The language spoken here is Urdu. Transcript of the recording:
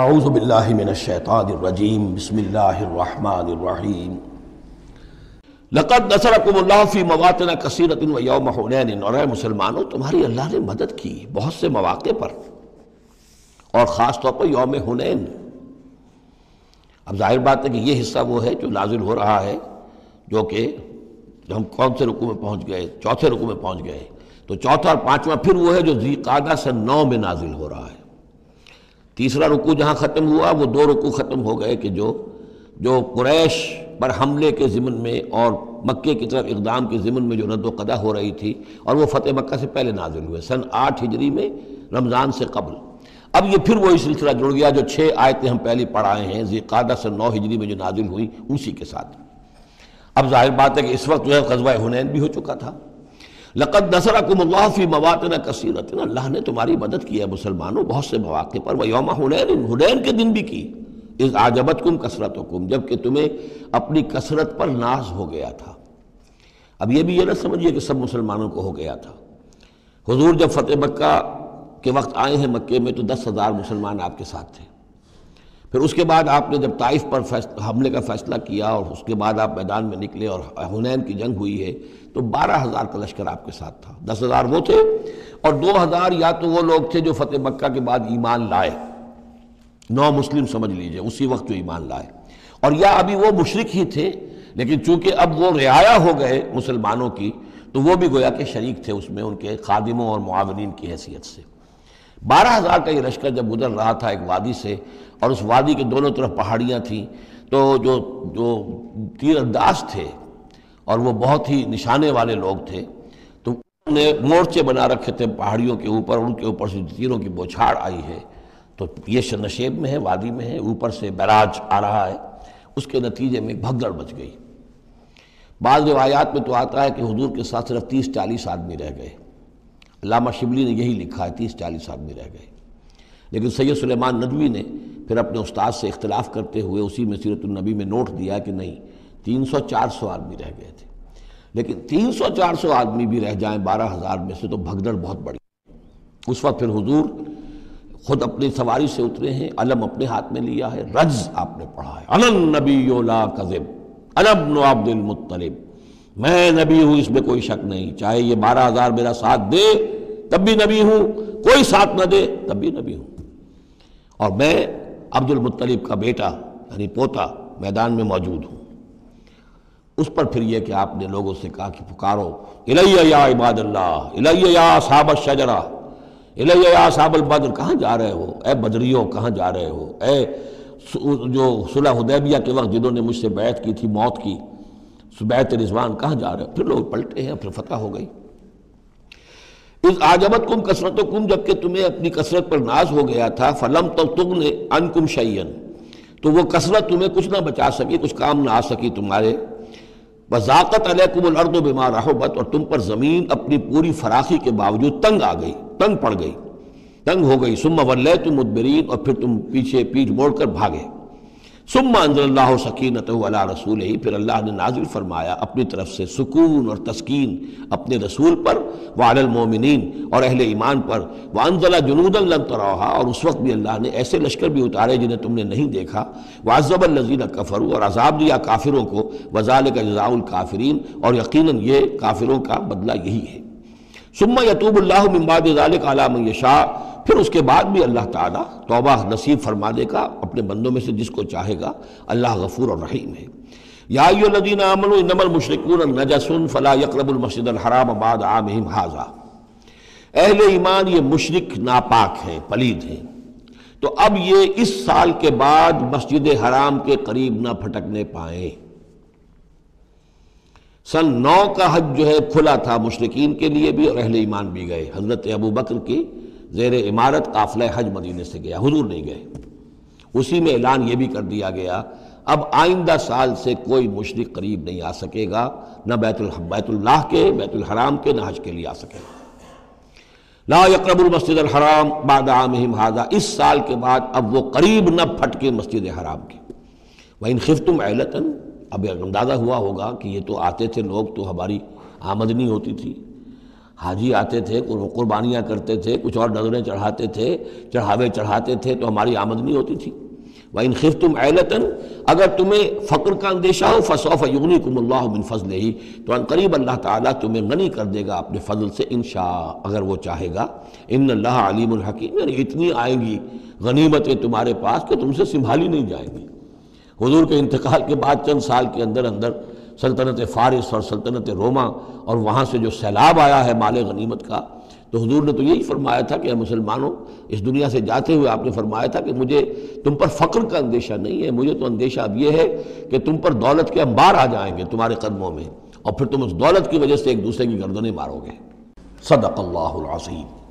اعوذ باللہ من الشیطان الرجیم بسم اللہ الرحمن الرحیم لقد نصرکم اللہ فی مواطن کثیرۃ ویوم حنین، اور اے مسلمانوں تمہاری اللہ نے مدد کی بہت سے مواقع پر، اور خاص طور پر یوم حنین۔ اب ظاہر بات ہے کہ یہ حصہ وہ ہے جو نازل ہو رہا ہے، جو کہ ہم کون سے رکوع میں پہنچ گئے؟ چوتھے رکوع میں پہنچ گئے، تو چوتھا اور پانچواں پھر وہ ہے جو ذی قعدہ سن 9 میں نازل ہو رہا ہے۔ تیسرا رکوع جہاں ختم ہوا وہ 2 رکوع ختم ہو گئے کہ جو قریش پر حملے کے ضمن میں اور مکے کی طرف اقدام کے ضمن میں جو رد و قدع ہو رہی تھی، اور وہ فتح مکہ سے پہلے نازل ہوئے سن 8 ہجری میں، رمضان سے قبل۔ اب یہ پھر وہی سلسلہ جڑ گیا جو 6 آیتیں ہم پہلے پڑھائے ہیں ذی قعدہ سن 9 ہجری میں جو نازل ہوئی اسی کے ساتھ۔ اب ظاہر بات ہے کہ اس وقت جو ہے غزوہ حنین بھی ہو چکا تھا۔ لقد نصرکم اللہ فی مواطن کثیرۃ، اللہ نے تمہاری مدد کی ہے مسلمانوں بہت سے مواقع پر، ویوم حنین، حنین کے دن بھی کی، اذ اعجبتکم کثرتکم، جب کہ تمہیں اپنی کثرت پر ناز ہو گیا تھا۔ اب یہ بھی یہ نہ سمجھیے کہ سب مسلمانوں کو ہو گیا تھا۔ حضور جب فتح مکہ کے وقت آئے ہیں مکے میں تو 10,000 مسلمان آپ کے ساتھ تھے۔ پھر اس کے بعد آپ نے جب طائف پر حملے کا فیصلہ کیا اور اس کے بعد آپ میدان میں نکلے اور حنین کی جنگ ہوئی ہے تو 12,000 کا لشکر آپ کے ساتھ تھا۔ 10,000 وہ تھے اور 2,000 یا تو وہ لوگ تھے جو فتح مکہ کے بعد ایمان لائے، نو مسلم سمجھ لیجئے اسی وقت جو ایمان لائے، اور یا ابھی وہ مشرک ہی تھے لیکن چونکہ اب وہ رعایا ہو گئے مسلمانوں کی تو وہ بھی گویا کہ شریک تھے اس میں ان کے خادموں اور معاونین کی حیثیت سے۔ 12,000 کا یہ لشکر جب گزر رہا تھا ایک وادی سے، اور اس وادی کے دونوں طرف پہاڑیاں تھیں، تو جو تیر انداز تھے اور وہ بہت ہی نشانے والے لوگ تھے، تو انہوں نے مورچے بنا رکھے تھے پہاڑیوں کے اوپر، ان کے اوپر سے تیروں کی بوچھاڑ آئی ہے، تو یہ نشیب میں ہے، وادی میں ہے، اوپر سے بیراج آ رہا ہے، اس کے نتیجے میں بھگدڑ مچ گئی۔ بعض روایات میں تو آتا ہے کہ حضور کے ساتھ صرف 30-40 آدمی رہ گئے۔ علامہ شبلی نے یہی لکھا ہے 30-40 آدمی رہ گئے، لیکن سید سلیمان ندوی نے پھر اپنے استاد سے اختلاف کرتے ہوئے اسی میں سیرت النبی میں نوٹ دیا کہ نہیں 300-400 آدمی رہ گئے تھے، لیکن 300-400 آدمی بھی رہ جائیں 12,000 میں سے تو بھگدڑ بہت بڑی۔ اس وقت پھر حضور خود اپنی سواری سے اترے ہیں، علم اپنے ہاتھ میں لیا ہے، رجز آپ نے پڑھا ہے، انا النبی لا کذب انا ابن عبد المطلب، میں نبی ہوں اس میں کوئی شک نہیں، چاہے یہ 12,000 میرا ساتھ دے تب بھی نبی ہوں، کوئی ساتھ نہ دے تب بھی نبی ہوں، اور میں عبد المطلب کا بیٹا یعنی پوتا میدان میں موجود ہوں۔ اس پر پھر یہ کہ آپ نے لوگوں سے کہا کہ پکارو الیہ یا عباد اللہ، الیہ یا اصحاب الشجرہ، الیہ یا اصحاب البدر، کہاں جا رہے ہو اے بدریوں، کہاں جا رہے ہو اے جو صلح حدیبیہ کے وقت جنہوں نے مجھ سے بیعت کی تھی موت کی، بیعت رضوان، کہاں جا رہے ہو؟ پھر لوگ پلٹے ہیں، پھر فتح ہو گئی۔ اذ اعجبتکم کثرتکم، جب کہ تمہیں اپنی کثرت پر ناز ہو گیا تھا، فلم تغن عنکم شیئا، تو وہ کثرت تمہیں کچھ نہ بچا سکی، کچھ کام نہ آ سکی تمہارے، وضاقت علیکم الارض بما رحبت، اور تم پر زمین اپنی پوری فراخی کے باوجود تنگ آ گئی، تنگ پڑ گئی، تنگ ہو گئی، ثم ولیتم مدبرین، اور پھر تم پیچھ موڑ کر بھاگے۔ ثم انزل اللہ سکینتہ علی رسولہ، پھر اللہ نے نازل فرمایا اپنی طرف سے سکون اور تسکین اپنے رسول پر، وعلی المومنین، اور اہل ایمان پر، وانزل جنودا لم تروها، اور اس وقت بھی اللہ نے ایسے لشکر بھی اتارے جنہیں تم نے نہیں دیکھا، وعذب الذین کفروا، اور عذاب دیا کافروں کو، وذالک جزاء الکافرین، اور یقیناً یہ کافروں کا بدلہ یہی ہے۔ ثم یتوب اللہ من بعد ذلک علی من یشاء، پھر اس کے بعد بھی اللہ تعالیٰ توبہ نصیب فرما دے گا اپنے بندوں میں سے جس کو چاہے گا، اللہ غفور اور رحیم ہے۔ یا ایھا الذین آمنوا انما المشرکون نجس فلا یقربوا المسجد الحرام بعد عامہم ھذا، اہل ایمان یہ مشرک ناپاک ہیں، پلید ہیں، تو اب یہ اس سال کے بعد مسجد حرام کے قریب نہ پھٹکنے پائیں۔ سن 9 کا حج جو ہے کھلا تھا مشرکین کے لیے بھی اور اہل ایمان بھی گئے، حضرت ابوبکر کی زیر امارت قافلہ حج مدینے سے گیا، حضور نہیں گئے۔ اسی میں اعلان یہ بھی کر دیا گیا اب آئندہ سال سے کوئی مشرک قریب نہیں آ سکے گا، نہ بیت اللہ کے، بیت الحرام کے، نہ حج کے لیے آ سکے گا۔ لا یقرب المسجد الحرام بعد عامہم ھذا، اس سال کے بعد اب وہ قریب نہ پھٹکے مسجد حرام کے۔ وَإِنْ خِفْتُمْ عَيْلَةً، اب اندازہ ہوا ہوگا کہ یہ تو آتے تھے لوگ تو ہماری آمدنی ہوتی تھی، حاجی آتے تھے، قربانیاں کرتے تھے، کچھ اور نظریں چڑھاتے تھے، چڑھاوے چڑھاتے تھے، تو ہماری آمدنی ہوتی تھی۔ وَإِنْ خِفْتُمْ عَيْلَةً، اگر تمہیں فقر کا اندیشہ ہو فَسَوْفَ يُغْنِيكُمُ اللَّهُ مِنْ فَضْلِهِ، تو عنقریب اللہ تعالیٰ تمہیں غنی کر دے گا اپنے فضل سے انشاء، اگر وہ چاہے گا۔ ان اللہ علیم الحکیم، یعنی اتنی آئیں گی غنیمتیں تمہارے پاس کہ تم سے سنبھالی نہیں جائیں گی۔ حضور کے انتقال کے بعد چند سال کے اندر سلطنت فارس اور سلطنت روما اور وہاں سے جو سیلاب آیا ہے مال غنیمت کا، تو حضور نے تو یہی فرمایا تھا کہ اے مسلمانوں، اس دنیا سے جاتے ہوئے آپ نے فرمایا تھا کہ مجھے تم پر فقر کا اندیشہ نہیں ہے، مجھے تو اندیشہ اب یہ ہے کہ تم پر دولت کے انبار آ جائیں گے تمہارے قدموں میں، اور پھر تم اس دولت کی وجہ سے ایک دوسرے کی گردنیں مارو گے۔ صدق اللہ العظیم۔